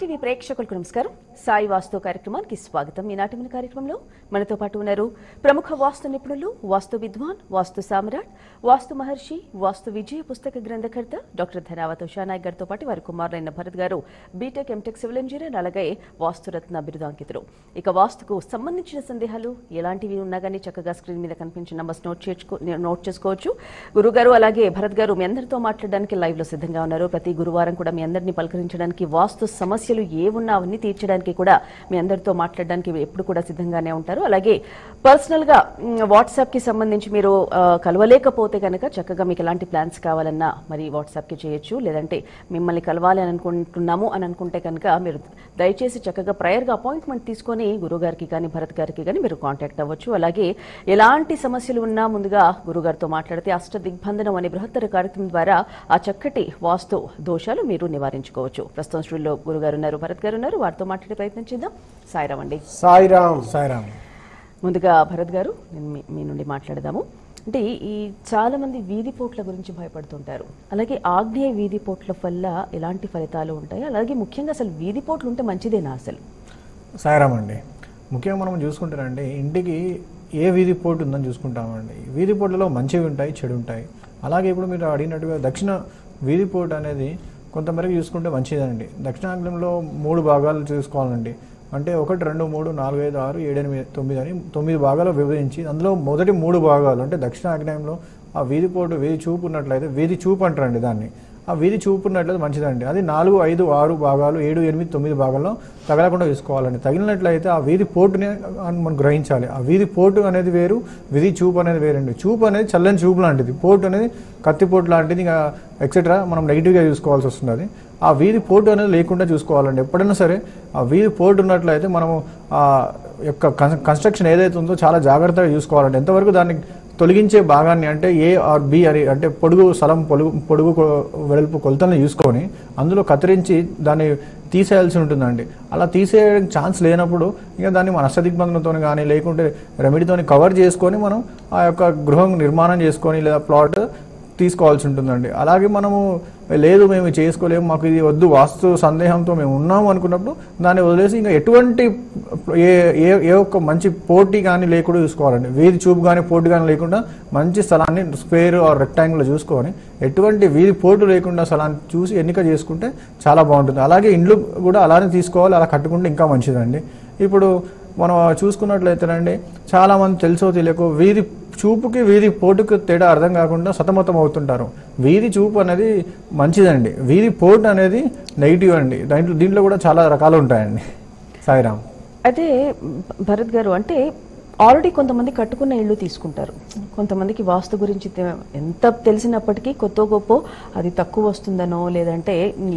TV ప్రేక్షకులకు నమస్కారం. సాయి వాస్తు కార్యక్రమానికి స్వాగతం. ఈనాటి మన కార్యక్రమంలో మనతో పాటు ఉన్నారు ప్రముఖ వాస్తు నిపుణులు, వాస్తు విద్వాన్, వాస్తు సామ్రాట్, వాస్తు మహర్షి, వాస్తు విజయ పుస్తక గ్రంథకర్త డాక్టర్ ధనావత్ ఉషానాయక్ గారితో పాటు వారి కుమారులైన భరత్ గారు బీటెక్, ఎంటెక్ సివిల్ ఇంజనీర్, అలాగే వాస్తురత్న బిరుదాంకితులు. ఇక వాస్తుకు సంబంధించిన సందేహాలు ఎలాంటివి ఉన్నా కానీ చక్కగా స్క్రీన్ మీద కనిపించిన నంబర్స్ నోట్ చేసుకోవచ్చు. గురుగారు అలాగే భరత్ గారు మీ అందరితో మాట్లాడడానికి లైవ్ లో సిద్ధంగా ఉన్నారు. ప్రతి గురువారం కూడా మీ అందరినీ పలకరించడానికి, వాస్తు సమస్యలు ఏమున్నా అవన్నీ తీర్చడానికి కూడా మీ అందరితో మాట్లాడడానికి ఎప్పుడు కూడా సిద్ధంగానే ఉంటారు. అలాగే పర్సనల్ గా వాట్సాప్ కి సంబంధించి మీరు కలవలేకపోతే కనుక చక్కగా మీకు ఎలాంటి ప్లాన్స్ కావాలన్నా మరి వాట్సాప్ కి చేయొచ్చు. లేదంటే మిమ్మల్ని కలవాలి అని అనుకుంటున్నాము అని అనుకుంటే కనుక మీరు దయచేసి చక్కగా ప్రేయర్ గా అపాయింట్మెంట్ తీసుకొని గురుగారికి కానీ భరత్ గారికి కానీ మీరు కాంటాక్ట్ అవ్వచ్చు. అలాగే ఎలాంటి సమస్యలు ఉన్నా ముందుగా గురుగారితో మాట్లాడితే అష్ట దిగ్బంధనం అనే బృహత్తర కార్యక్రమం ద్వారా ఆ చక్కటి వాస్తు దోషాలు మీరు నివారించుకోవచ్చు. ప్రస్తుతం స్టూడియోలో గురుగారు ఉన్నారు, భరత్ గారు ఉన్నారు. వారితో మాట్లాడే ప్రయత్నం చేద్దాం. సాయిరామ్ అండి. సాయిరామ్. సాయిరామ్. ముందుగా భరత్ గారు, నేను మీ నుండి మాట్లాడదాము. అంటే ఈ చాలా మంది వీధి పోట్ల గురించి భయపడుతుంటారు. అలాగే ఆగ్నేయ వీధి పోట్ల వల్ల ఎలాంటి ఫలితాలు ఉంటాయి, అలాగే ముఖ్యంగా అసలు వీధి పోట్లు ఉంటే మంచిదేనా అసలు? సాయిరామ్ అండి. ముఖ్యంగా మనం చూసుకుంటారండి, ఇంటికి ఏ వీధి పోటు ఉందని చూసుకుంటామండి. వీధి పోట్లలో మంచివి ఉంటాయి, చెడు ఉంటాయి. అలాగే ఇప్పుడు మీరు అడిగినట్టుగా దక్షిణ వీధి పోటు అనేది కొంతమేరకు చూసుకుంటే మంచిదండి. దక్షిణాగ్నేయంలో 3 భాగాలు చూసుకోవాలండి. అంటే 1, 2, 3, 4, 5, 6, 7, 8, 9 అని 9 భాగాలు విభజించి అందులో మొదటి 3 భాగాలు అంటే దక్షిణాగ్నేయంలో ఆ వీధి పోటు, వీధి చూపు ఉన్నట్లయితే, వీధి చూపు అంటారండి దాన్ని, ఆ వీధి చూపు ఉన్నట్లయితే మంచిదండి. అది 4, 5, 6 భాగాలు, 7, 8, 9 భాగాల్లో తగలకుండా చూసుకోవాలండి. తగిలినట్లయితే ఆ వీధి పోటుని మనం గ్రహించాలి. ఆ వీధి పోటు అనేది వేరు, వీధి చూపు అనేది వేరండి. చూపు అనేది చల్లని చూపు లాంటిది, పోటు అనేది కత్తిపోటు లాంటిది, ఇంకా ఎక్సెట్రా మనం నెగిటివ్గా చూసుకోవాల్సి వస్తుంది. ఆ వీధి పోటు అనేది లేకుండా చూసుకోవాలండి. ఎప్పుడైనా సరే ఆ వీధి పోటు ఉన్నట్లయితే మనము ఆ యొక్క కన్స్ట్రక్షన్ ఏదైతే ఉందో చాలా జాగ్రత్తగా చూసుకోవాలండి. ఎంతవరకు దాన్ని తొలగించే భాగాన్ని అంటే ఏ ఆర్ బి అని అంటే పొడుగు స్థలం, పొడుగు వెడల్పు కొలతలను చూసుకొని అందులో కత్తిరించి దాన్ని తీసేయాల్సి ఉంటుందండి. అలా తీసేయడానికి ఛాన్స్ లేనప్పుడు ఇక దాన్ని మన అష్టదిగ్బంధనంతో కానీ లేకుంటే రెమెడీతో కవర్ చేసుకొని మనం ఆ యొక్క గృహం నిర్మాణం చేసుకొని లేదా ప్లాట్ తీసుకోవాల్సి ఉంటుందండి. అలాగే మనము లేదు మేము చేసుకోలేము, మాకు ఇది వద్దు, వాస్తు సందేహంతో మేము ఉన్నాము అనుకున్నప్పుడు దాన్ని వదిలేసి ఇంకా ఎటువంటి ఏ ఒక్క మంచి పోటీ కానీ లేకుండా చూసుకోవాలండి. వీధి చూపు కానీ పోటీ కానీ లేకుండా మంచి స్థలాన్ని స్క్వేర్ ఆర్ రెక్టాంగిల్ చూసుకొని ఎటువంటి వీధి పోటు లేకుండా స్థలాన్ని చూసి ఎన్నిక చేసుకుంటే చాలా బాగుంటుంది. అలాగే ఇండ్లు కూడా అలానే తీసుకోవాలి, అలా కట్టుకుంటే ఇంకా మంచిదండి. ఇప్పుడు మనం చూసుకున్నట్లయితేనండి చాలామంది తెలుసో తెలియకో వీధి చూపుకి వీధి పోటుకి తేడా అర్థం కాకుండా సతమతం అవుతుంటారు. వీధి చూపు అనేది మంచిదండి, వీధి పోటు అనేది నెగిటివ్ అండి. దీంట్లో కూడా చాలా రకాలు ఉంటాయండి. సాయిరామ్. అయితే భరత్ గారు, అంటే ఆల్రెడీ కొంతమంది కట్టుకున్న ఇళ్ళు తీసుకుంటారు. కొంతమందికి వాస్తు గురించి ఎంత తెలిసినప్పటికీ కొత్త గొప్ప అది తక్కువ వస్తుందనో లేదంటే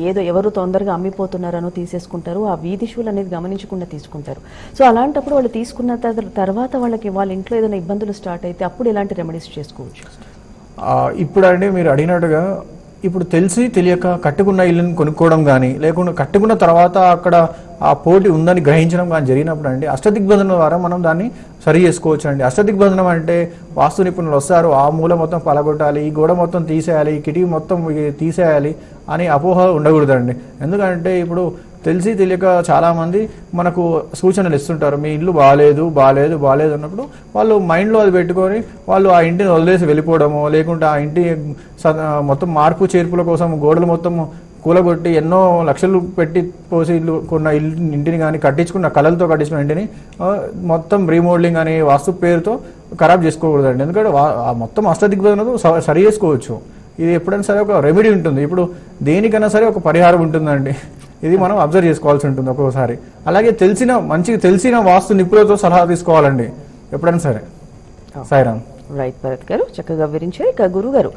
ఏదో ఎవరు తొందరగా అమ్మిపోతున్నారనో తీసేసుకుంటారు. ఆ వీధి షూలు అనేది గమనించకుండా తీసుకుంటారు. సో అలాంటప్పుడు వాళ్ళు తీసుకున్న తర్వాత వాళ్ళ ఇంట్లో ఏదైనా ఇబ్బందులు స్టార్ట్ అయితే అప్పుడు ఎలాంటి రెమెడీస్ చేసుకోవచ్చు? ఇప్పుడు అండి మీరు అడిగినట్టుగా ఇప్పుడు తెలిసి తెలియక కట్టుకున్న ఇల్లుని కొనుక్కోవడం కానీ లేకుండా కట్టుకున్న తర్వాత అక్కడ ఆ పోటీ ఉందని గ్రహించడం కానీ జరిగినప్పుడు అండి అష్టదిగ్బంధనం ద్వారా మనం దాన్ని సరి చేసుకోవచ్చు అండి. అష్టదిగ్బంధనం అంటే వాస్తు నిపుణులు వస్తారు, ఆ మూల మొత్తం పలగొట్టాలి, ఈ గోడ మొత్తం తీసేయాలి, ఈ కిటికీ మొత్తం తీసేయాలి అని అపోహ ఉండకూడదండి. ఎందుకంటే ఇప్పుడు తెలిసి తెలియక చాలామంది మనకు సూచనలు ఇస్తుంటారు, మీ ఇల్లు బాగాలేదు అన్నప్పుడు వాళ్ళు మైండ్లో అది పెట్టుకొని వాళ్ళు ఆ ఇంటిని వదిలేసి వెళ్ళిపోవడము, లేకుంటే ఆ ఇంటి మొత్తం మార్పు చేర్పుల కోసం గోడలు మొత్తం కూలగొట్టి ఎన్నో లక్షలు పెట్టి పోసి ఇంటిని కానీ కట్టించుకున్న కళలతో కట్టించుకున్న ఇంటిని మొత్తం రీమోడలింగ్ అనే వాస్తు పేరుతో ఖరాబ్ చేసుకోకూడదండి. ఎందుకంటే మొత్తం అష్టదిగ్బంధనతో సరి చేసుకోవచ్చు. ఇది ఎప్పుడైనా సరే ఒక రెమెడీ ఉంటుంది. ఇప్పుడు దేనికైనా సరే ఒక పరిహారం ఉంటుందండి. ఇది మనం అబ్జర్వ్ చేసుకోవాల్సి ఉంటుంది ఒక్కోసారి. అలాగే మంచిగా తెలిసిన వాస్తు నిపుణులతో సలహా తీసుకోవాలండి ఎప్పుడైనా సరే. సాయిరామ్. రైట్ భరత్ గారు, చక్కగా వివరించారు. ఇక గురువు గారు,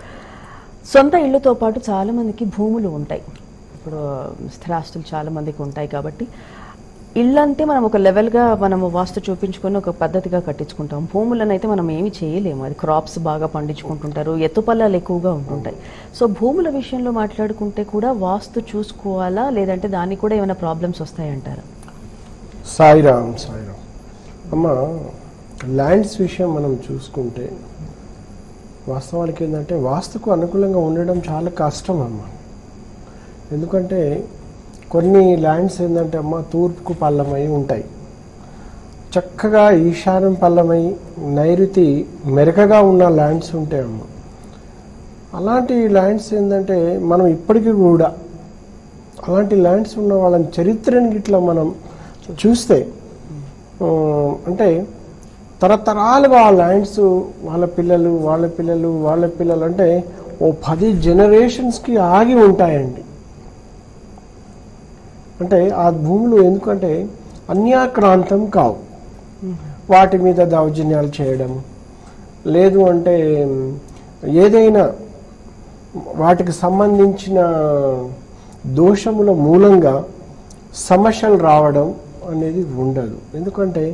సొంత ఇళ్లతో పాటు చాలా మందికి భూములు ఉంటాయి. ఇప్పుడు స్థిరాస్తులు చాలా మందికి ఉంటాయి కాబట్టి ఇళ్ళంటే మనం ఒక లెవెల్గా మనము వాస్తు చూపించుకొని ఒక పద్ధతిగా కట్టించుకుంటాం. భూములను అయితే మనం ఏమి చేయలేము, అది క్రాప్స్ బాగా పండించుకుంటుంటారు, ఎత్తుపల్లాలు ఎక్కువగా ఉంటుంటాయి. సో భూముల విషయంలో మాట్లాడుకుంటే కూడా వాస్తు చూసుకోవాలా, లేదంటే దానికి కూడా ఏమైనా ప్రాబ్లమ్స్ వస్తాయంటారా? సాయిరామ్. అమ్మ, ల్యాండ్స్ విషయం మనం చూసుకుంటే వాస్తవానికి ఏంటంటే వాస్తుకు అనుకూలంగా ఉండడం చాలా కష్టం అమ్మ. ఎందుకంటే కొన్ని ల్యాండ్స్ ఏంటంటే అమ్మ తూర్పుకు పల్లమై ఉంటాయి, చక్కగా ఈశాన్యం పల్లమై నైరుతి మెరకగా ఉన్న ల్యాండ్స్ ఉంటాయమ్మ. అలాంటి ల్యాండ్స్ ఏంటంటే మనం ఇప్పటికీ కూడా అలాంటి ల్యాండ్స్ ఉన్న వాళ్ళని చరిత్రని ఇట్లా మనం చూస్తే అంటే తరతరాలుగా ఆ ల్యాండ్స్ వాళ్ళ పిల్లలు వాళ్ళ పిల్లలు వాళ్ళ పిల్లలు అంటే ఓ 10 జనరేషన్స్కి ఆగి ఉంటాయండి. అంటే ఆ భూములు ఎందుకంటే అన్యాక్రాంతం కావు, వాటి మీద దౌర్జన్యాలు చేయడం లేదు అంటే ఏదైనా వాటికి సంబంధించిన దోషముల మూలంగా సమస్యలు రావడం అనేది ఉండదు. ఎందుకంటే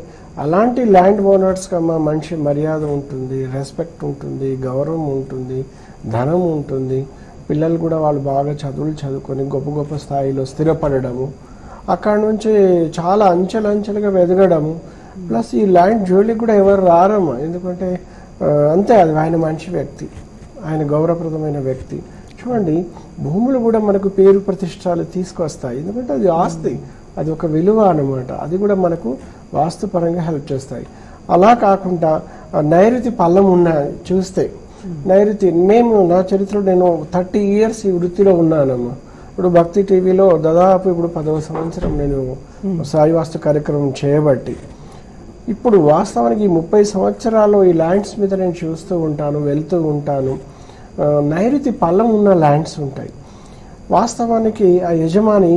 అలాంటి ల్యాండ్ ఓనర్స్కి మనిషి మర్యాద ఉంటుంది, రెస్పెక్ట్ ఉంటుంది, గౌరవం ఉంటుంది, ధనం ఉంటుంది. పిల్లలు కూడా వాళ్ళు బాగా చదువులు చదువుకొని గొప్ప గొప్ప స్థాయిలో స్థిరపడము, అక్కడ నుంచి చాలా అంచెలంచెలుగా ఎదగడము. ప్లస్ ఈ ల్యాండ్ జోలికి కూడా ఎవరు రారమ్మా, ఎందుకంటే అంతే, అది ఆయన మంచి వ్యక్తి, ఆయన గౌరవప్రదమైన వ్యక్తి. చూడండి, భూములు కూడా మనకు పేరు ప్రతిష్టాలు తీసుకొస్తాయి, ఎందుకంటే అది ఆస్తి, అది ఒక విలువ అన్నమాట. అది కూడా మనకు వాస్తుపరంగా హెల్ప్ చేస్తాయి. అలా కాకుండా నైరుతి పల్లం ఉన్న చూస్తే నైరుతి, నా చరిత్రలో నేను 30 years ఈ వృత్తిలో ఉన్నానమ్మా. ఇప్పుడు భక్తి టీవీలో దాదాపు ఇప్పుడు 10వ సంవత్సరం నేను సాయి వాస్తు కార్యక్రమం చేయబట్టి ఇప్పుడు వాస్తవానికి 30 సంవత్సరాలు ఈ ల్యాండ్స్ మీద నేను చూస్తూ ఉంటాను, వెళ్తూ ఉంటాను. నైరుతి పల్లం ఉన్న ల్యాండ్స్ ఉంటాయి. వాస్తవానికి ఆ యజమాని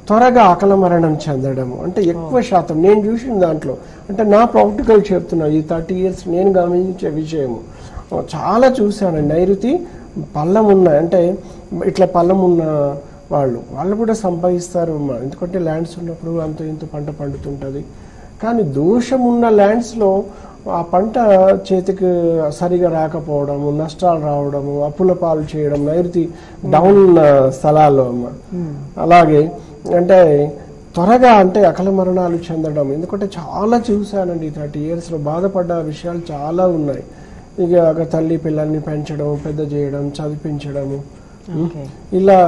త్వరగా అకాల మరణం చెందడము అంటే ఎక్కువ శాతం నేను చూసిన దాంట్లో, అంటే నా ప్రాక్టికల్ చెప్తున్నా, ఈ 30 years నేను గమనించే విషయము చాలా చూశాను. నైరుతి పల్లం ఉన్న అంటే ఇట్లా పల్లం ఉన్న వాళ్ళు కూడా సంపాదిస్తారు, ఎందుకంటే ల్యాండ్స్ ఉన్నప్పుడు అంత ఇంత పంట పండుతుంటుంది. కానీ దోషం ఉన్న ల్యాండ్స్లో ఆ పంట చేతికి సరిగా రాకపోవడము, నష్టాలు రావడము, అప్పుల పాలు చేయడం, నైరుతి డౌన్ స్థలాల్లో అమ్మ. అలాగే అంటే త్వరగా అంటే అకాల మరణాలు చెందడం, ఎందుకంటే చాలా చూశానండి 30 yearsలో బాధపడ్డ విషయాలు చాలా ఉన్నాయి. ఇక తల్లి పిల్లల్ని పెంచడం, పెద్ద చేయడం, చదివించడము, ఇలా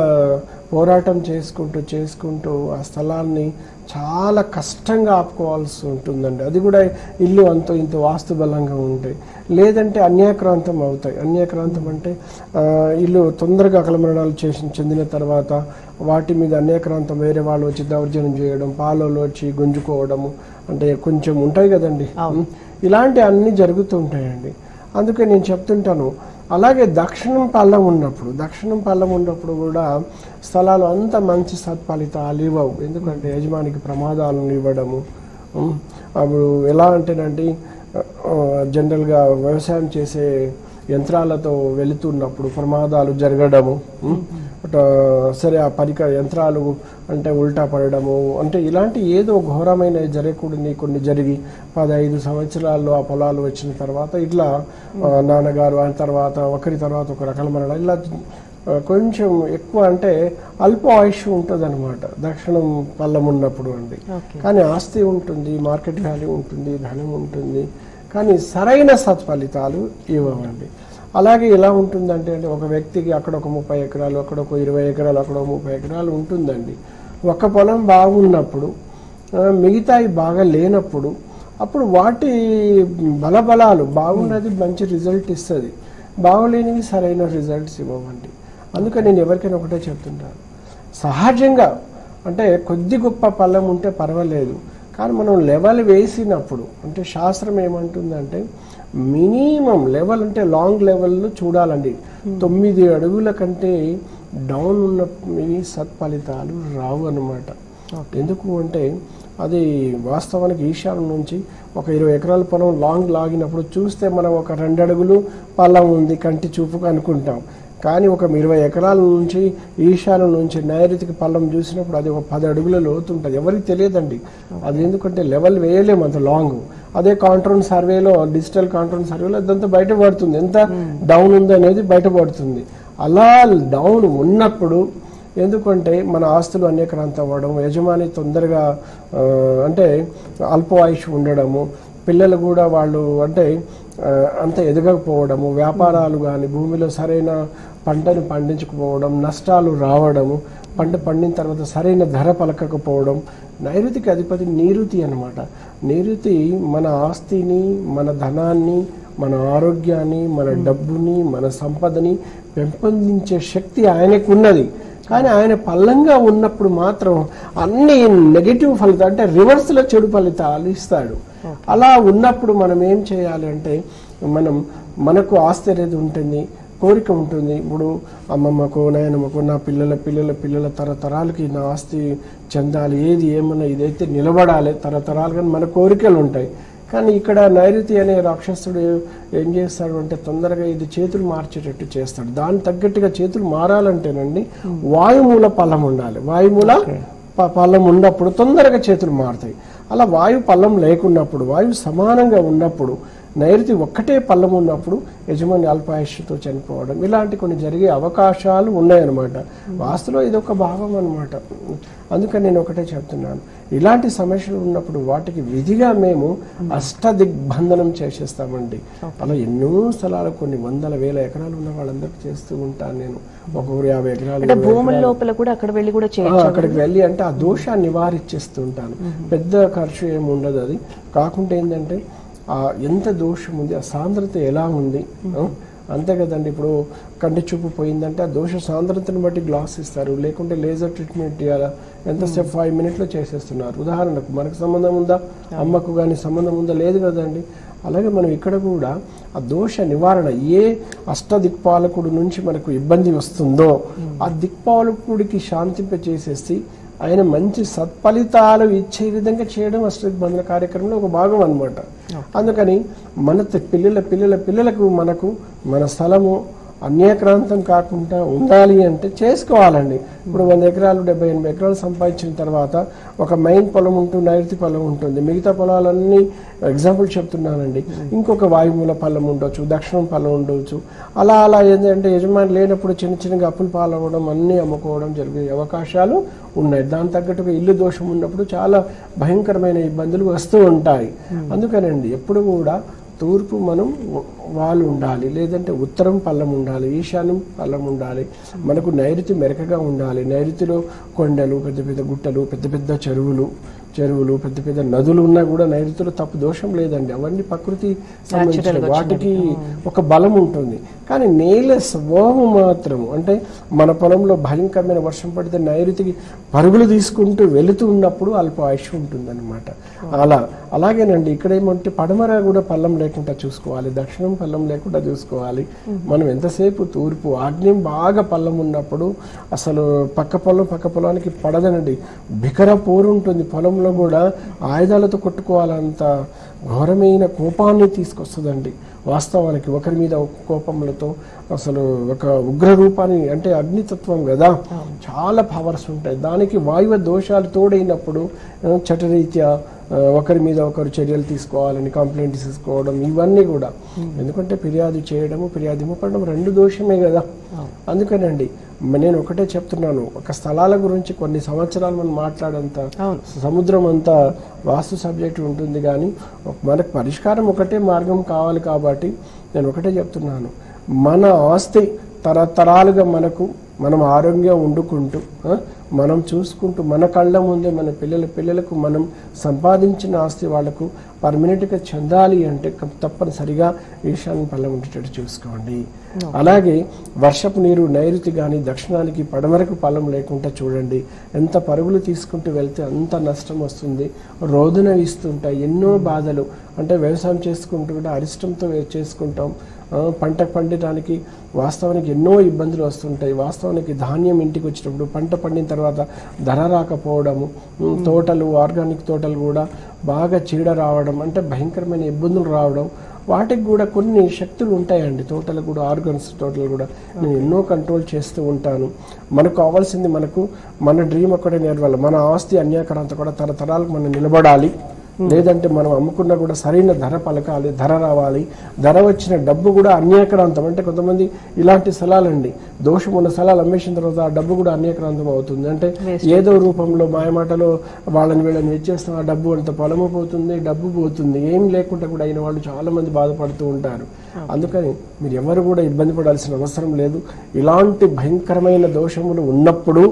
పోరాటం చేసుకుంటూ ఆ స్థలాన్ని చాలా కష్టంగా ఆపుకోవాల్సి ఉంటుందండి. అది కూడా ఇల్లు అంత ఇంత వాస్తు బలంగా ఉంటాయి, లేదంటే అన్యాక్రాంతం అవుతాయి. అన్యాక్రాంతం అంటే ఇల్లు తొందరగా అకలమరణాలు చెందిన తర్వాత వాటి మీద అన్యాక్రాంతం వేరే వాళ్ళు వచ్చి దౌర్జన్యం చేయడం, పాలలో వచ్చి గుంజుకోవడము, అంటే కొంచెం ఉంటాయి కదండి, ఇలాంటి అన్నీ జరుగుతూ ఉంటాయండి. అందుకే నేను చెప్తుంటాను. అలాగే దక్షిణం పల్లం ఉన్నప్పుడు కూడా స్థలాలు అంత మంచి సత్ఫలితాలు ఇవ్వవు, ఎందుకంటే యజమానికి ప్రమాదాలను ఇవ్వడము. అప్పుడు ఎలా అంటేనండి, జనరల్గా వ్యవసాయం చేసే యంత్రాలతో వెళుతున్నప్పుడు ప్రమాదాలు జరగడము, సరే ఆ యంత్రాలు అంటే ఉల్టా పడడము, అంటే ఇలాంటి ఏదో ఘోరమైన జరగకూడని కొన్ని జరిగి 15 సంవత్సరాల్లో ఆ పొలాలు వచ్చిన తర్వాత ఇట్లా నాన్నగారు ఆయన తర్వాత ఒకరి తర్వాత ఒక రకాల మరణాలు, ఇలా కొంచెం ఎక్కువ అంటే అల్ప ఆయుష్ ఉంటుంది అనమాట దక్షిణం పల్లం ఉన్నప్పుడు అండి. కానీ ఆస్తి ఉంటుంది, మార్కెట్ వాల్యూ ఉంటుంది, ధనం ఉంటుంది, కానీ సరైన సత్ఫలితాలు ఇవ్వండి. అలాగే ఎలా ఉంటుందంటే ఒక వ్యక్తికి అక్కడ ఒక 30 ఎకరాలు, అక్కడ ఒక 20 ఎకరాలు, అక్కడ 30 ఎకరాలు ఉంటుందండి. ఒక పొలం బాగున్నప్పుడు మిగతాయి బాగా లేనప్పుడు అప్పుడు వాటి బలబలాలు బాగున్నది మంచి రిజల్ట్ ఇస్తుంది, బాగోలేనివి సరైన రిజల్ట్స్ ఇవ్వండి. అందుకని నేను ఎవరికైనా ఒకటే చెప్తుంటాను, సహజంగా అంటే కొద్ది గొప్ప పొలం ఉంటే పర్వాలేదు, కానీ మనం లెవెల్ వేసినప్పుడు అంటే శాస్త్రం ఏమంటుందంటే మినిమం లెవెల్ అంటే లాంగ్ లెవెల్లో చూడాలండి. 9 అడుగుల కంటే డౌన్ ఉన్న సత్ఫలితాలు రావు అన్నమాట. ఎందుకు అంటే అది వాస్తవానికి ఈశాన్యం నుంచి ఒక 20 ఎకరాల పొలం లాగినప్పుడు చూస్తే మనం ఒక 2 అడుగులు పొలం ఉంది కంటి చూపుకు అనుకుంటాం, కానీ ఒక 20 ఎకరాల నుంచి ఈశాన్యం నుంచి నైరుతికి పల్లం చూసినప్పుడు అది ఒక 10 అడుగుల లోతు ఉంటుంది. ఎవరికి తెలియదండి అది, ఎందుకంటే లెవెల్ వేయలేము అంత లాంగ్. అదే కాంట్రోల్ సర్వేలో, డిజిటల్ కాంట్రోల్ సర్వేలో అదంతా బయటపడుతుంది, ఎంత డౌన్ ఉంది అనేది బయటపడుతుంది. అలా డౌన్ ఉన్నప్పుడు ఎందుకంటే మన ఆస్తులు అనేకరంత అవ్వడం, యజమాని తొందరగా అంటే అల్ప ఆయుష్ ఉండడము, పిల్లలు కూడా వాళ్ళు అంటే అంత ఎదగకపోవడము, వ్యాపారాలు కానీ భూమిలో సరైన పంటను పండించకపోవడం, నష్టాలు రావడము, పంట పండిన తర్వాత సరైన ధర పలకకపోవడం. నైరుతికి అధిపతి నీరుతి అన్నమాట. నీరుతి మన ఆస్తిని, మన ధనాన్ని, మన ఆరోగ్యాన్ని, మన డబ్బుని, మన సంపదని పెంపొందించే శక్తి ఆయనకు ఉన్నది. కానీ ఆయన పల్లంగా ఉన్నప్పుడు మాత్రం అన్ని నెగటివ్ ఫలితాలు, అంటే రివర్స్లో చెడు ఫలితాలు ఇస్తాడు. అలా ఉన్నప్పుడు మనం ఏం చేయాలి అంటే, మనకు ఆస్తి అనేది ఉంటుంది, కోరిక ఉంటుంది. ఇప్పుడు అమ్మమ్మకు, నాయనమ్మకు, నా పిల్లల తరతరాలకి నా ఆస్తి చెందాలి, ఏది ఏమన్నా ఇదైతే నిలబడాలి తరతరాలుగా మన కోరికలు ఉంటాయి. కానీ ఇక్కడ నైరుతి అనే రాక్షసుడు ఏం చేస్తాడు అంటే తొందరగా ఇది చేతులు మార్చేటట్టు చేస్తాడు. దానికి తగ్గట్టుగా చేతులు మారాలంటేనండి వాయుమూల పల్లం ఉండాలి. వాయుమూల పల్లం ఉన్నప్పుడు తొందరగా చేతులు మారుతాయి. అలా వాయు పల్లం లేకున్నప్పుడు, వాయువు సమానంగా ఉన్నప్పుడు, నైరుతి ఒక్కటే పల్లం ఉన్నప్పుడు యజమాని అల్పాయుష్తో చనిపోవడం, ఇలాంటి కొన్ని జరిగే అవకాశాలు ఉన్నాయన్నమాట. వాస్తులో ఇది ఒక భాగం అన్నమాట. అందుకని నేను ఒకటే చెప్తున్నాను, ఇలాంటి సమస్యలు ఉన్నప్పుడు వాటికి విధిగా మేము అష్టదిగ్బంధనం చేసేస్తామండి. అలా ఎన్నో స్థలాలు, కొన్ని వందల వేల ఎకరాలు ఉన్న వాళ్ళందరికీ చేస్తూ ఉంటాను నేను. ఒక్కొక్కరు 50 ఎకరాలు భూముల లోపల కూడా అక్కడికి వెళ్ళి అంటే ఆ దోషాన్ని నివారించేస్తూ ఉంటాను. పెద్ద ఖర్చు ఏమి ఉండదు. అది కాకుండా ఏంటంటే ఎంత దోషం ఉంది, ఆ సాంద్రత ఎలా ఉంది, అంతే కదండి. ఇప్పుడు కంటి చూపు పోయిందంటే ఆ దోష సాంద్రతను బట్టి గ్లాస్ ఇస్తారు, లేకుంటే లేజర్ ట్రీట్మెంట్ చేయాలా, ఎంతసేపు 5 మినిట్లో చేసేస్తున్నారు. ఉదాహరణకు మనకు సంబంధం ఉందా, అమ్మకు కానీ సంబంధం ఉందా, లేదు కదండి. అలాగే మనం ఇక్కడ కూడా ఆ దోష నివారణ, ఏ అష్టదిక్పాలకుడు నుంచి మనకు ఇబ్బంది వస్తుందో ఆ దిక్పాలకుడికి శాంతింపచేసేసి ఆయన మంచి సత్ఫలితాలు ఇచ్చే విధంగా చేయడం అష్టదిగ్బంధన కార్యక్రమంలో ఒక భాగం అన్నమాట. అందుకని మన పిల్లలకు మనకు మన స్థలము అన్యాక్రాంతం కాకుండా ఉండాలి అంటే చేసుకోవాలండి. ఇప్పుడు 100 ఎకరాలు 70-80 ఎకరాలు సంపాదించిన తర్వాత ఒక మెయిన్ పొలం ఉంటుంది, నైరుతి పొలం ఉంటుంది, మిగతా పొలాలన్నీ ఎగ్జాంపుల్ చెప్తున్నానండి. ఇంకొక వాయుమూల పొలం ఉండొచ్చు, దక్షిణం పొలం ఉండవచ్చు. అలా ఏంటంటే యజమాని లేనప్పుడు చిన్నగా అప్పులు పాలవ్వడం, అన్నీ అమ్ముకోవడం జరిగే అవకాశాలు ఉన్నాయి. దాని తగ్గట్టుగా ఇల్లు దోషం ఉన్నప్పుడు చాలా భయంకరమైన ఇబ్బందులు వస్తూ ఉంటాయి. అందుకనండి ఎప్పుడు కూడా తూర్పు మనం వాళ్ళు ఉండాలి, లేదంటే ఉత్తరం పల్లం ఉండాలి, ఈశాన్యం పల్లం ఉండాలి. మనకు నైరుతి మెరకగా ఉండాలి. నైరుతిలో కొండలు, పెద్ద పెద్ద గుట్టలు, పెద్ద పెద్ద చెరువులు, పెద్ద పెద్ద నదులు ఉన్నా కూడా నైరుతిలో తప్పు దోషం లేదండి. అవన్నీ ప్రకృతి సంబంధించిన వాటికి ఒక బలం ఉంటుంది. కానీ నేల స్వభావం మాత్రం, అంటే మన పొలంలో భయంకరమైన వర్షం పడితే నైరుతికి పరుగులు తీసుకుంటూ వెళుతూ ఉన్నప్పుడు అల్ప ఆయుష్ ఉంటుంది అనమాట. అలాగేనండి ఇక్కడ ఏమంటే పడమర కూడా పల్లం లేకుండా చూసుకోవాలి, దక్షిణం పల్లం లేకుండా చూసుకోవాలి. మనం ఎంతసేపు తూర్పు ఆగ్నేయం బాగా పల్లం ఉన్నప్పుడు అసలు పక్క పొలానికి పడదనండి. బికర పోరు ఉంటుంది పొలంలో కూడా, ఆయుధాలతో కొట్టుకోవాలంత ఘోరమైన కోపాన్ని తీసుకొస్తుందండి. వాస్తవానికి ఒకరి మీద కోపములతో అసలు ఒక ఉగ్ర రూపాన్ని, అంటే అగ్నితత్వం కదా, చాలా పవర్స్ ఉంటాయి. దానికి వాయువ దోషాలు తోడైనప్పుడు చటరీత్యా ఒకరి మీద ఒకరు చర్యలు తీసుకోవాలని కంప్లైంట్ తీసుకోవడం, ఇవన్నీ కూడా. ఎందుకంటే ఫిర్యాదు చేయడము, ఫిర్యాదు ఇవ్వడం 2 దోషమే కదా. అందుకనండి నేను ఒకటే చెప్తున్నాను, ఒక స్థలాల గురించి కొన్ని సంవత్సరాలు మనం మాట్లాడంత సముద్రం అంతా వాస్తు సబ్జెక్ట్ ఉంటుంది. కానీ మనకు పరిష్కారం ఒకటే మార్గం కావాలి. కాబట్టి నేను ఒకటే చెప్తున్నాను, మన ఆస్తి తరతరాలుగా మనం ఆరోగ్యంగా వండుకుంటూ, మనం చూసుకుంటూ, మన కళ్ళ ముందే మన పిల్లలకు మనం సంపాదించిన ఆస్తి వాళ్లకు పర్మనెంట్గా చెందాలి అంటే తప్పనిసరిగా ఈశాన్య పల్లం ఉండేటట్టు చూసుకోండి. అలాగే వర్షపు నీరు నైరుతి కానీ దక్షిణానికి పడమరకు పల్లం లేకుండా చూడండి. ఎంత పరుగులు తీసుకుంటూ వెళ్తే అంత నష్టం వస్తుంది. రోదన ఇస్తుంటాయి, ఎన్నో బాధలు. అంటే వ్యవసాయం చేసుకుంటూ కూడా అరిష్టంతో చేసుకుంటాం. పంట పండటానికి వాస్తవానికి ఎన్నో ఇబ్బందులు వస్తుంటాయి. వాస్తవానికి ధాన్యం ఇంటికి వచ్చినప్పుడు పంట పండిన తర్వాత ధర రాకపోవడము, తోటలు, ఆర్గానిక్ తోటలు కూడా బాగా చీడ రావడం, అంటే భయంకరమైన ఇబ్బందులు రావడం, వాటికి కూడా కొన్ని శక్తులు ఉంటాయండి. తోటలు కూడా, ఆర్గానిక్స్ తోటలు కూడా నేను ఎన్నో కంట్రోల్ చేస్తూ ఉంటాను. మనకు కావాల్సింది మన డ్రీమ్ ఒక్కడే నెరవేరాలి. మన ఆస్తి అన్యాకరంతా కూడా తరతరాలకు మనం నిలబడాలి. లేదంటే మనం అమ్ముకున్నా కూడా సరైన ధర పలకాలి, ధర రావాలి. ధర వచ్చిన డబ్బు కూడా అన్యాక్రాంతం. అంటే కొంతమంది ఇలాంటి స్థలాలండి, దోషం ఉన్న స్థలాలు అమ్మేసిన తర్వాత ఆ డబ్బు కూడా అన్యాక్రాంతం అవుతుంది. అంటే ఏదో రూపంలో మాయమాటలో వాళ్ళని వీళ్ళని ఇచ్చేస్తాం, ఆ డబ్బు అంత పొలము పోతుంది, డబ్బు పోతుంది. ఏం లేకుండా కూడా అయిన వాళ్ళు చాలా మంది బాధపడుతూ ఉంటారు. అందుకని మీరు ఎవరు కూడా ఇబ్బంది పడాల్సిన అవసరం లేదు. ఇలాంటి భయంకరమైన దోషములు ఉన్నప్పుడు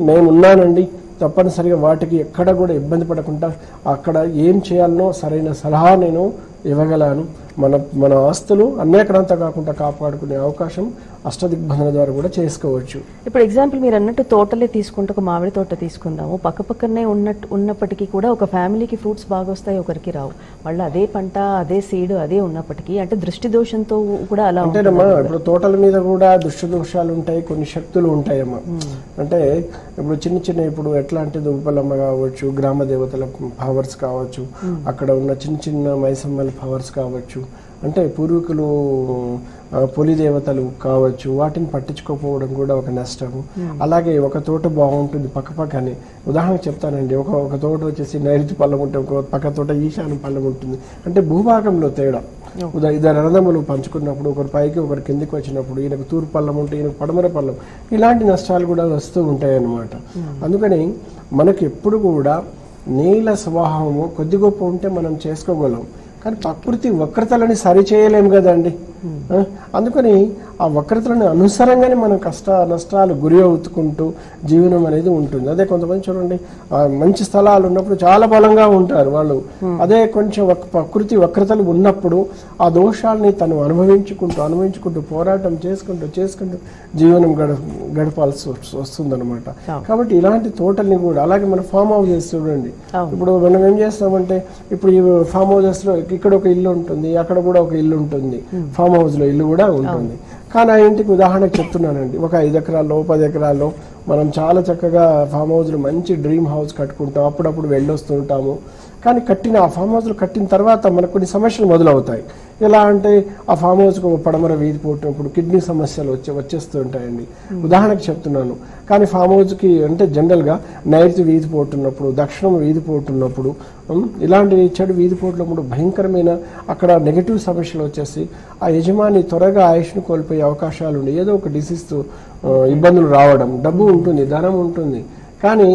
మేమున్నానండి, తప్పనిసరిగా వాటికి ఎక్కడ కూడా ఇబ్బంది పడకుండా అక్కడ ఏం చేయాలనో సరైన సలహా నేను ఇవ్వగలను. మన ఆస్తులు అన్యాక్రాంత కాకుండా కాపాడుకునే అవకాశం అష్టదిగ్బంధన ద్వారా కూడా చేసుకోవచ్చు. ఇప్పుడు ఎగ్జాంపుల్ మీరు అన్నట్టు తోటలే తీసుకుంటే ఒక మామిడి తోట తీసుకుందాము, పక్కపక్కనే ఉన్నప్పటికీ కూడా ఒక ఫ్యామిలీకి ఫ్రూట్స్ బాగా వస్తాయి, ఒకరికి రావు. మళ్ళీ అదే పంట, అదే సీడ్, అదే ఉన్నప్పటికీ అంటే దృష్టి దోషంతో కూడా అలా అంటేనమ్మా. ఇప్పుడు తోటల మీద కూడా దృష్టి దోషాలు ఉంటాయి, కొన్ని శక్తులు ఉంటాయమ్మా. అంటే ఇప్పుడు చిన్న ఇప్పుడు ఎట్లా అంటే దుబ్బలమ్మ కావచ్చు, గ్రామ దేవతల పవర్స్ కావచ్చు, అక్కడ ఉన్న చిన్న మైసమ్మల పవర్స్ కావచ్చు, అంటే పూర్వీకులు పొలి దేవతలు కావచ్చు, వాటిని పట్టించుకోకపోవడం కూడా ఒక నష్టము. అలాగే ఒక తోట బాగుంటుంది పక్కపక్కనే, ఉదాహరణకు చెప్తానండి, ఒక తోట వచ్చేసి నైరుతి పళ్ళం ఉంటుంది, ఒక పక్క తోట ఈశాన్య పళ్ళం ఉంటుంది. అంటే భూభాగంలో తేడా. ఇద్దరు అన్నదమ్ములు పంచుకున్నప్పుడు ఒకరు పైకి ఒకరు కిందికి వచ్చినప్పుడు ఈయనకు తూర్పు పళ్ళం ఉంటే ఈయనకు పడమర పళ్ళం, ఇలాంటి నష్టాలు కూడా వస్తూ ఉంటాయి అన్నమాట. అందుకని మనకు ఎప్పుడు కూడా నేల స్వభావము కొద్ది గొప్ప ఉంటే మనం చేసుకోగలం, కానీ ప్రకృతి వక్రతలని సరిచేయలేము కదండి. అందుకని ఆ వక్రతలను అనుసరంగానే మనం నష్టాలు గురి అవుతుకుంటూ జీవనం అనేది ఉంటుంది. అదే కొంతమంది చూడండి, మంచి స్థలాలు ఉన్నప్పుడు చాలా బలంగా ఉంటారు వాళ్ళు. అదే కొంచెం ప్రకృతి వక్రతలు ఉన్నప్పుడు ఆ దోషాలని తను అనుభవించుకుంటూ పోరాటం చేసుకుంటూ జీవనం గడపాల్సి వస్తుందన్నమాట. కాబట్టి ఇలాంటి తోటల్ని కూడా అలాగే మన ఫామ్ హౌసెస్ చూడండి. ఇప్పుడు మనం ఏం చేస్తామంటే, ఇప్పుడు ఈ ఫామ్ హౌసెస్ లో ఇక్కడ ఒక ఇల్లు ఉంటుంది, అక్కడ కూడా ఒక ఇల్లు ఉంటుంది, ఫామ్ హౌస్ లో ఇల్లు కూడా ఉంటుంది. కానీ ఆ ఇంటికి ఉదాహరణకు చెప్తున్నానండి, ఒక 5 ఎకరాల్లో 10 ఎకరాల్లో మనం చాలా చక్కగా ఫామ్ హౌస్లో మంచి డ్రీమ్ హౌస్ కట్టుకుంటాం, అప్పుడప్పుడు వెళ్ళొస్తుంటాము. కానీ ఆ ఫామ్ హౌస్లో కట్టిన తర్వాత మనకు కొన్ని సమస్యలు మొదలవుతాయి. ఎలా అంటే ఆ ఫామ్ హౌస్కి పడమర వీధి పోటున్నప్పుడు కిడ్నీ సమస్యలు వచ్చేస్తూ ఉంటాయండి, ఉదాహరణకు చెప్తున్నాను. కానీ ఫామ్ హౌస్కి అంటే జనరల్గా నైరుతి వీధి పోటున్నప్పుడు, దక్షిణం వీధి పోటున్నప్పుడు, ఇలాంటి చెడు వీధి పోటున్నప్పుడు భయంకరమైన అక్కడ నెగటివ్ సమస్యలు వచ్చేసి ఆ యజమాని త్వరగా ఆయుష్ను కోల్పోయే అవకాశాలు ఉండి ఏదో ఒక డిసీజ్తో ఇబ్బందులు రావడం. డబ్బు ఉంటుంది, ధనం ఉంటుంది, కానీ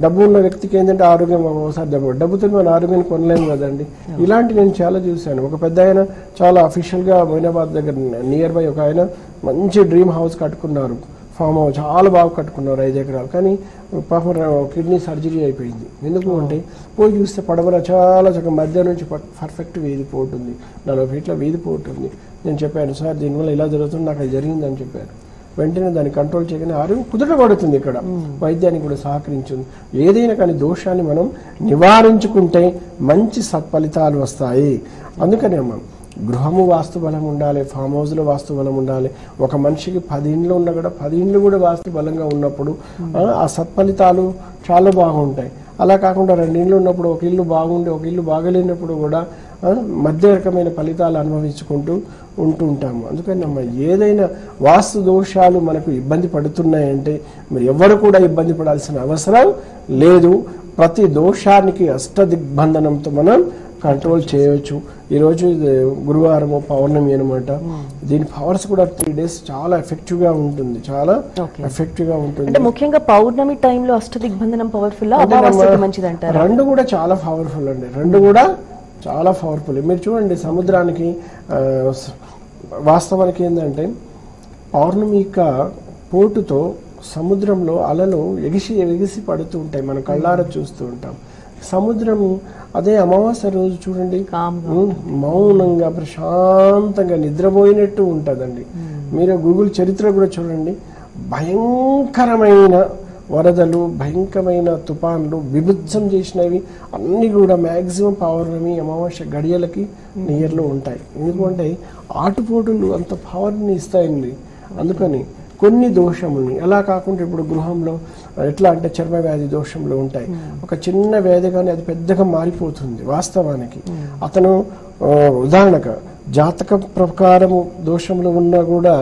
డబ్బు ఉన్న వ్యక్తికి ఏంటంటే ఆరోగ్యం ఒకసారి డబ్బుతో మన ఆరోగ్యాన్ని కొనలేము కదండి. ఇలాంటి నేను చాలా చూశాను. ఒక పెద్ద ఆయన చాలా అఫీషియల్గా మొయినాబాద్ దగ్గర నియర్ బై ఒక ఆయన మంచి డ్రీమ్ హౌస్ కట్టుకున్నారు, ఫామ్ హౌస్ చాలా బాగా కట్టుకున్నారు, 5 ఎకరాలు. కానీ పాపం కిడ్నీ సర్జరీ అయిపోయింది. ఎందుకు అంటే పోయి చూస్తే పడమర చాలా చక్కగా మధ్య నుంచి పర్ఫెక్ట్ వీధి పోతుంది, 40 ఫీట్ల వీధి పోతుంది. నేను చెప్పాను, సార్ దీనివల్ల ఇలా జరుగుతుంది, నాకు అది జరిగిందని చెప్పారు. వెంటనే దాన్ని కంట్రోల్ చేయగానే ఆరోగ్యం కుదుటపడుతుంది. ఇక్కడ వైద్యానికి కూడా సహకరించింది. ఏదైనా కానీ దోషాన్ని మనం నివారించుకుంటే మంచి సత్ఫలితాలు వస్తాయి. అందుకనే అమ్మ గృహము వాస్తు బలం ఉండాలి, ఫామ్ హౌస్లో వాస్తు బలం ఉండాలి. ఒక మనిషికి 10 ఇండ్లు ఉన్నా కూడా 10 ఇండ్లు కూడా వాస్తు బలంగా ఉన్నప్పుడు ఆ సత్ఫలితాలు చాలా బాగుంటాయి. అలా కాకుండా 2 ఇండ్లు ఉన్నప్పుడు ఒక ఇల్లు బాగుండి ఒక ఇల్లు బాగలేనప్పుడు కూడా మధ్య రకమైన ఫలితాలు అనుభవించుకుంటూ ఉంటాము. అందుకని ఏదైనా వాస్తు దోషాలు మనకు ఇబ్బంది పడుతున్నాయంటే మీరు ఎవరు కూడా ఇబ్బంది పడాల్సిన అవసరం లేదు. ప్రతి దోషానికి అష్టదిగ్బంధనంతో మనం కంట్రోల్ చేయవచ్చు. ఈరోజు గురువారం పౌర్ణమి అనమాట. దీని పవర్స్ కూడా 3 days చాలా ఎఫెక్టివ్ గా ఉంటుంది, చాలా ఎఫెక్టివ్ గా ఉంటుంది. అంటే ముఖ్యంగా పౌర్ణమి టైంలో అష్టదిగ్బంధనం పవర్ఫుల్, మంచిది అంటారు. రెండు కూడా చాలా పవర్ఫుల్ అండి, రెండు కూడా చాలా పవర్ఫుల్. మీరు చూడండి, సముద్రానికి వాస్తవానికి ఏంటంటే పౌర్ణమి యొక్క పోటుతో సముద్రంలో అలలు ఎగిసి పడుతూ ఉంటాయి, మనం కళ్ళారా చూస్తూ ఉంటాం. సముద్రము అదే అమావాస్య రోజు చూడండి మౌనంగా ప్రశాంతంగా నిద్రపోయినట్టు ఉంటుందండి. మీరు గూగుల్ చరిత్ర కూడా చూడండి, భయంకరమైన వరదలు, భయంకరమైన తుఫాన్లు, విభుత్సం చేసినవి అన్నీ కూడా మ్యాక్సిమం పౌర్ణమి అమావాస్య గడియలకి నియర్లో ఉంటాయి. ఎందుకంటే ఆటుపోటులు అంత పవర్ని ఇస్తాయండి. అందుకని కొన్ని దోషముల్ని ఎలా కాకుండా ఇప్పుడు గృహంలో ఎట్లా అంటే చర్మ వ్యాధి దోషంలో ఉంటాయి. ఒక చిన్న వ్యాధి కానీ అది పెద్దగా మారిపోతుంది. వాస్తవానికి అతను ఉదాహరణగా జాతక ప్రకారము దోషంలో ఉన్నా కూడా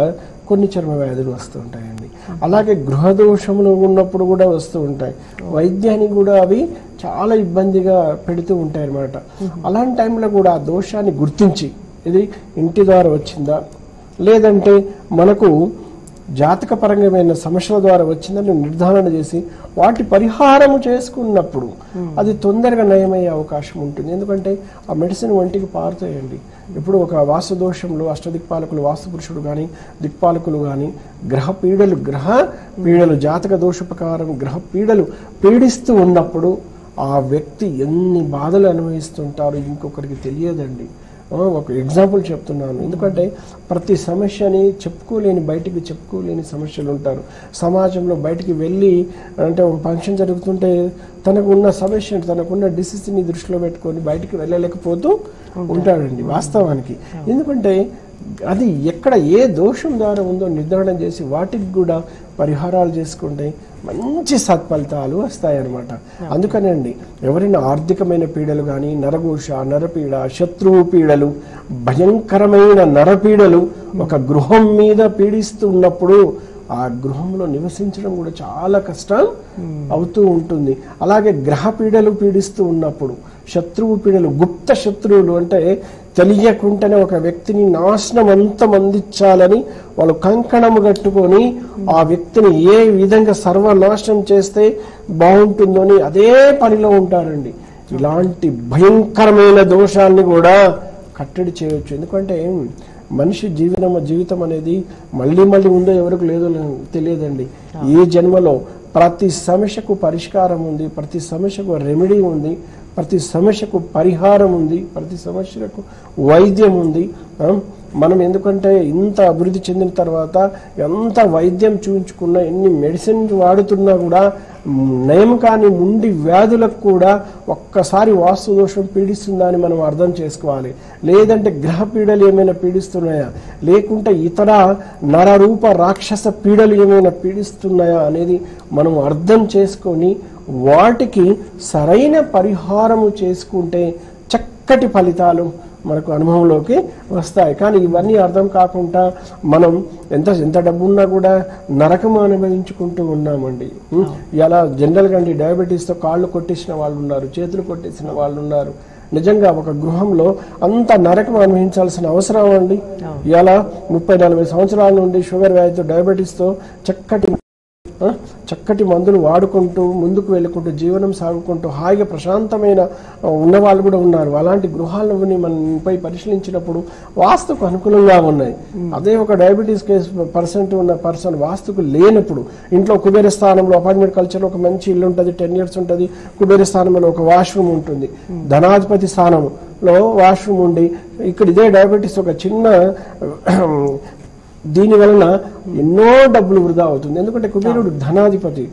కొన్ని చర్మ వ్యాధులు వస్తూ ఉంటాయండి. అలాగే గృహ దోషములు ఉన్నప్పుడు కూడా వస్తూ ఉంటాయి. వైద్యానికి కూడా అవి చాలా ఇబ్బందిగా పెడుతూ ఉంటాయి అన్నమాట. అలాంటి టైంలో కూడా ఆ దోషాన్ని గుర్తించి ఇది ఇంటి ద్వారా వచ్చిందా లేదంటే మనకు జాతకపరమైన సమస్యల ద్వారా వచ్చిందని నిర్ధారణ చేసి వాటి పరిహారం చేసుకున్నప్పుడు అది తొందరగా నయమయ్యే అవకాశం ఉంటుంది. ఎందుకంటే ఆ మెడిసిన్ ఒంటికి పారుతాయండి. ఇప్పుడు ఒక వాస్తు దోషంలో అష్టదిక్పాలకులు వాస్తు పురుషుడు కానీ దిక్పాలకులు కానీ గ్రహ పీడలు జాతక దోష ప్రకారం గ్రహ పీడలు పీడిస్తూ ఉన్నప్పుడు ఆ వ్యక్తి ఎన్ని బాధలు అనుభవిస్తుంటారో ఇంకొకరికి తెలియదండి. ఒక ఎగ్జాంపుల్ చెప్తున్నాను. ఎందుకంటే ప్రతి సమస్యని బయటికి చెప్పుకోలేని సమస్యలు ఉంటారు. సమాజంలో బయటికి వెళ్ళి అంటే ఒక ఫంక్షన్ జరుగుతుంటే తనకున్న సమస్య తనకున్న డిసీజ్ని దృష్టిలో పెట్టుకొని బయటికి వెళ్ళలేకపోతూ ఉంటాడండి వాస్తవానికి. ఎందుకంటే అది ఎక్కడ ఏ దోషం ద్వారా ఉందో నిర్ధారణ చేసి వాటికి కూడా పరిహారాలు చేసుకుంటే మంచి సత్ఫలితాలు వస్తాయన్నమాట. అందుకనే అండి ఎవరైనా ఆర్థికమైన పీడలు కానీ నరఘోష నరపీడ శత్రువు పీడలు భయంకరమైన నరపీడలు ఒక గృహం మీద పీడిస్తూ ఉన్నప్పుడు ఆ గృహంలో నివసించడం కూడా చాలా కష్టం అవుతూ ఉంటుంది. అలాగే గ్రహ పీడలు పీడిస్తూ ఉన్నప్పుడు శత్రువు పీడలు గుప్త శత్రువులు అంటే తెలియకుండానే ఒక వ్యక్తిని నాశనం అందించాలని వాళ్ళు కంకణము కట్టుకొని ఆ వ్యక్తిని ఏ విధంగా సర్వనాశనం చేస్తే బాగుంటుందో అని అదే పనిలో ఉంటారండి. ఇలాంటి భయంకరమైన దోషాన్ని కూడా కట్టడి చేయొచ్చు. ఎందుకంటే మనిషి జీవితం అనేది మళ్ళీ ఉందో ఎవరికి లేదో తెలియదండి. ఏ జన్మలో ప్రతి సమస్యకు పరిష్కారం ఉంది, ప్రతి సమస్యకు రెమెడీ ఉంది, ప్రతి సమస్యకు పరిహారం ఉంది, ప్రతి సమస్యకు వైద్యం ఉంది. మనం ఎందుకంటే ఇంత అభివృద్ధి చెందిన తర్వాత ఎంత వైద్యం చూపించుకున్నా ఎన్ని మెడిసిన్ వాడుతున్నా కూడా నయం కాని ముండి వ్యాధులకు కూడా ఒక్కసారి వాస్తు దోషం పీడిస్తుందా అని మనం అర్థం చేసుకోవాలి. లేదంటే గ్రహ పీడలు ఏమైనా పీడిస్తున్నాయా లేకుంటే ఇతర నరరూప రాక్షస పీడలు ఏమైనా పీడిస్తున్నాయా అనేది మనం అర్థం చేసుకొని వాటికి సరైన పరిహారము చేసుకుంటే చక్కటి ఫలితాలు మనకు అనుభవంలోకి వస్తాయి. కానీ ఇవన్నీ అర్థం కాకుండా మనం ఎంత డబ్బు ఉన్నా కూడా నరకం అనుభవించుకుంటూ ఉన్నామండి. ఇలా జనరల్గా అండి డయాబెటీస్తో కాళ్ళు కొట్టేసిన వాళ్ళు ఉన్నారు, చేతులు కొట్టేసిన వాళ్ళు ఉన్నారు. నిజంగా ఒక గృహంలో అంత నరకం అనుభవించాల్సిన అవసరం అండి. ఇలా 30-40 సంవత్సరాల నుండి షుగర్ వ్యాధితో డయాబెటీస్తో చక్కటి మందులు వాడుకుంటూ ముందుకు వెళ్ళుకుంటూ జీవనం సాగుకుంటూ హాయిగా ప్రశాంతమైన ఉన్నవాళ్ళు కూడా ఉన్నారు. అలాంటి గృహాలని మనపై పరిశీలించినప్పుడు వాస్తుకు అనుకూలంగా ఉన్నాయి. అదే ఒక డయాబెటీస్ ఉన్న పర్సన్ వాస్తుకు లేనప్పుడు ఇంట్లో కుబేర స్థానంలో అపార్ట్మెంట్ కల్చర్లో ఒక మంచి ఇల్లు ఉంటుంది, 10 years ఉంటుంది. కుబేర స్థానంలో ఒక వాష్రూమ్ ఉంటుంది, ధనాధిపతి స్థానంలో వాష్రూమ్ ఉండి ఇక్కడ ఇదే డయాబెటీస్ ఒక చిన్న దీని వలన ఎన్నో డబ్బులు వృధా అవుతుంది. ఎందుకంటే కుబేరుడు ధనాధిపతి,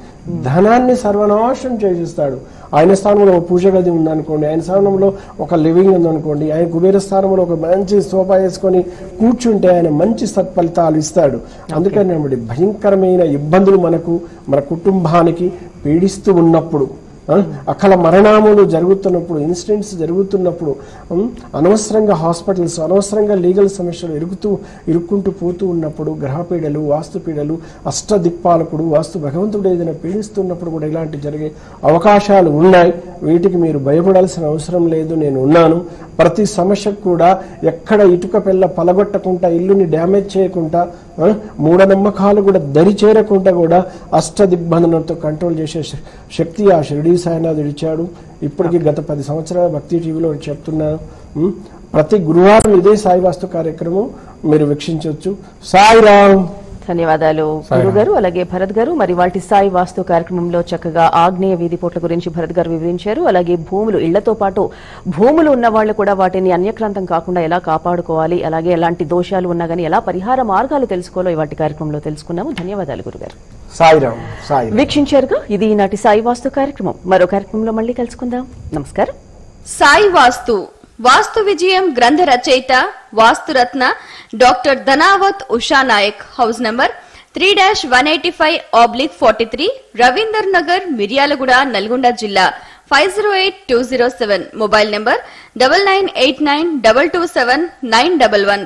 ధనాన్ని సర్వనాశనం చేసేస్తాడు. ఆయన స్థానంలో ఒక పూజ గది ఉందనుకోండి, ఆయన స్థానంలో ఒక లివింగ్ ఉందనుకోండి, ఆయన కుబేర స్థానంలో ఒక మంచి సోఫా వేసుకొని కూర్చుంటే ఆయన మంచి సత్ఫలితాలు ఇస్తాడు. అందుకని భయంకరమైన ఇబ్బందులు మన కుటుంబానికి పీడిస్తూ ఉన్నప్పుడు అకాల మరణాములు జరుగుతున్నప్పుడు ఇన్సిడెంట్స్ జరుగుతున్నప్పుడు అనవసరంగా హాస్పిటల్స్ అనవసరంగా లీగల్ సమస్యలు ఇరుక్కుంటూ పోతూ ఉన్నప్పుడు గ్రహపీడలు వాస్తుపీడలు అష్టదిక్పాలకుడు వాస్తు భగవంతుడు ఏదైనా పీడిస్తున్నప్పుడు కూడా ఇలాంటి జరిగే అవకాశాలు ఉన్నాయి. వీటికి మీరు భయపడాల్సిన అవసరం లేదు, నేను ఉన్నాను. ప్రతి సమస్యకు కూడా ఎక్కడ ఇటుక పిల్ల పలగొట్టకుండా ఇల్లుని డ్యామేజ్ చేయకుండా మూఢనమ్మకాలు కూడా దరి చేరకుండా కూడా అష్టదిగ్బంధనంతో కంట్రోల్ చేసే శక్తి ఆ షిరిడీ సాయినాథుడు ఇచ్చాడు. ఇప్పటికీ గత 10 సంవత్సరాల భక్తి టీవీలో చెప్తున్నాను. ప్రతి గురువారం ఇదే సాయి వాస్తు కార్యక్రమం మీరు వీక్షించవచ్చు. సాయిరామ్. ధన్యవాదాలు గురువు గారు, అలాగే భరత్ గారు. మరి వాటి సాయి వాస్తు కార్యక్రమంలో చక్కగా ఆగ్నేయ వీధి పోట్ల గురించి భరత్ గారు వివరించారు. అలాగే భూములు, ఇళ్లతో పాటు భూములు ఉన్న వాళ్ళు కూడా వాటిని అన్యక్రాంతం కాకుండా ఎలా కాపాడుకోవాలి, అలాగే ఎలాంటి దోషాలు ఉన్నా గానీ ఎలా పరిహార మార్గాలు తెలుసుకోవాలో వాటి కార్యక్రమంలో తెలుసుకున్నాము. ధన్యవాదాలు గురుగారు. సాయిరామ్. సాయి వీక్షించారుగా, ఇది ఈనాటి సాయి వాస్తు కార్యక్రమం. మరో కార్యక్రమంలో మళ్ళీ కలుసుకుందాం. నమస్కారం. సాయి వాస్తు వాస్తు విజయం గ్రంథ రచయిత వాస్తురత్న doctor Dhanavath Usha Nayak, house number 3-185/43, Ravinder Nagar, Miryalaguda, Nalgonda జిల్లా 508207. Mobile number 9989227911.